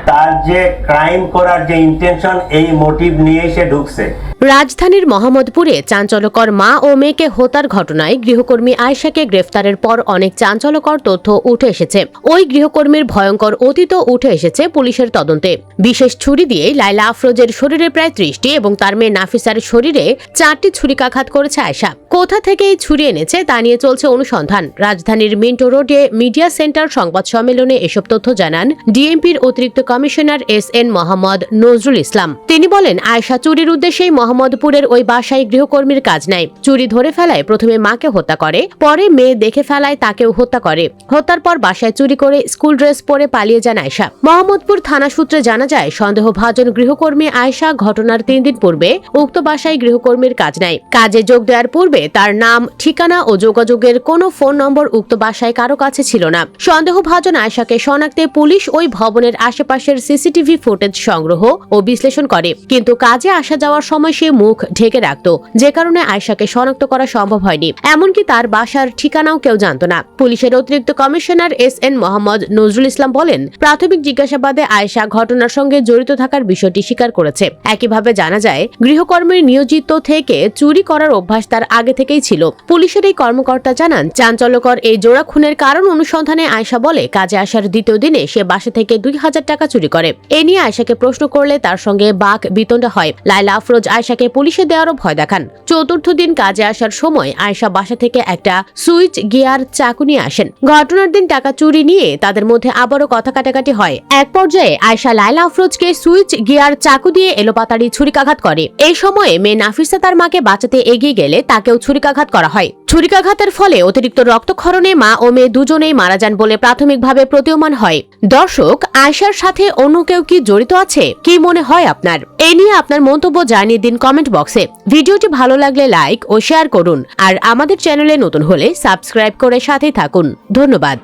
তার যে ক্রাইম করার যে ইন্টেনশন, এই মোটিভ নিয়ে সে ঢুকছে। রাজধানীর মোহাম্মদপুরে চাঞ্চল্যকর মা ও মেয়েকে হত্যার ঘটনায় গৃহকর্মী আয়েশাকে গ্রেফতারের পর অনেক চাঞ্চল্যকর তথ্য উঠে এসেছে। ওই গৃহকর্মীর ভয়ঙ্কর অতীতও উঠে এসেছে পুলিশের তদন্তে। বিশেষ ছুরি দিয়ে লাইলা আফরোজের শরীরে প্রায় 30টি এবং তার মেয়ে নাফিসার শরীরে 4টি ছুরিকাঘাত করেছে আয়েশা। কোথা থেকে এই ছুরি এনেছে তা নিয়ে চলছে অনুসন্ধান। রাজধানীর মিন্টো রোডে মিডিয়া সেন্টার সংবাদ সম্মেলনে এসব তথ্য জানান ডিএমপির অতিরিক্ত কমিশনার SN মোহাম্মদ নজরুল ইসলাম। তিনি বলেন, আয়েশা চুরির উদ্দেশ্যেই মোহাম্মদপুরের ওই বাসায় গৃহকর্মীর কাজ নেয়। চুরি ধরে ফেলায় প্রথমে মাকে হত্যা করে, পরে মেয়ে দেখে ফেলায় তাকেও হত্যা করে। হত্যার পর বাসায় চুরি করে স্কুল ড্রেস পরে পালিয়ে যান আয়েশা। মোহাম্মদপুর থানা সূত্রে জানা যায়, সন্দেহভাজন গৃহকর্মী আয়েশা ঘটনার 3 দিন পূর্বে উক্ত বাসায় গৃহকর্মীর কাজ নেয়। কাজে যোগ দেওয়ার পূর্বে তার নাম, ঠিকানা ও যোগাযোগের কোনো ফোন নম্বর উক্ত বাসায় কারো কাছে ছিল না। সন্দেহভাজন আয়েশাকে শনাক্তে পুলিশ ওই ভবনের আশেপাশের সিসিটিভি ফুটেজ সংগ্রহ ও বিশ্লেষণ করে, কিন্তু কাজে আসা যাওয়ার সময় সে মুখ ঢেকে রাখত, যে কারণে আয়েশাকে শনাক্ত করা সম্ভব হয়নি। এমনকি তার বাসার ঠিকানাও কেউ জানত না। পুলিশের অতিরিক্ত কমিশনার SN মোহাম্মদ নজরুল ইসলাম বলেন, প্রাথমিক জিজ্ঞাসাবাদে আয়েশা ঘটনার সঙ্গে জড়িত থাকার বিষয়টি স্বীকার করেছে। একইভাবে জানা যায়, গৃহকর্মীর নিয়োজিত থেকে চুরি করার অভ্যাস তার আগে থেকেই ছিল। পুলিশের এই কর্মকর্তা জানান, চাঞ্চল্যকর এই জোড়া খুনের কারণ অনুসন্ধানে আয়েশা বলে, কাজে আসার দ্বিতীয় দিনে সে বাসা থেকে 2000 টাকা চুরি করে। এ নিয়ে আয়েশাকে প্রশ্ন করলে তার সঙ্গে বাক বিতণ্ডা হয়। লাইলা আফরোজ আয়েশাকে পুলিশে দেওয়ারও ভয় দেখান। চতুর্থ দিন কাজে আসার সময় আয়েশা বাসা থেকে একটা সুইচ গিয়ার চাকু নিয়ে আসেন। ঘটনার দিন টাকা চুরি নিয়ে তাদের মধ্যে আবারও কথা কাটাকাটি হয়। এক পর্যায়ে আয়েশা লাইলা আফরোজকে সুইচ গিয়ার চাকু দিয়ে এলোপাতাড়ি ছুরিকাঘাত করে। এই সময়ে মেয়ে নাফিসা তার মাকে বাঁচাতে এগিয়ে গেলে তাকেও ছুরিকাঘাত করা হয়। ছুরিকাঘাতের ফলে অতিরিক্ত রক্তক্ষরণে মা ও মেয়ে দুজনেই মারা যান বলে প্রাথমিকভাবে প্রতীয়মান হয়। দর্শক, আয়েশার সাথে অন্য কেউ কি জড়িত আছে? কি মনে হয় আপনার? এ নিয়ে আপনার মন্তব্য জানিয়ে দিন কমেন্ট বক্সে। ভিডিওটি ভালো লাগলে লাইক ও শেয়ার করুন, আর আমাদের চ্যানেলে নতুন হলে সাবস্ক্রাইব করে সাথেই থাকুন। ধন্যবাদ।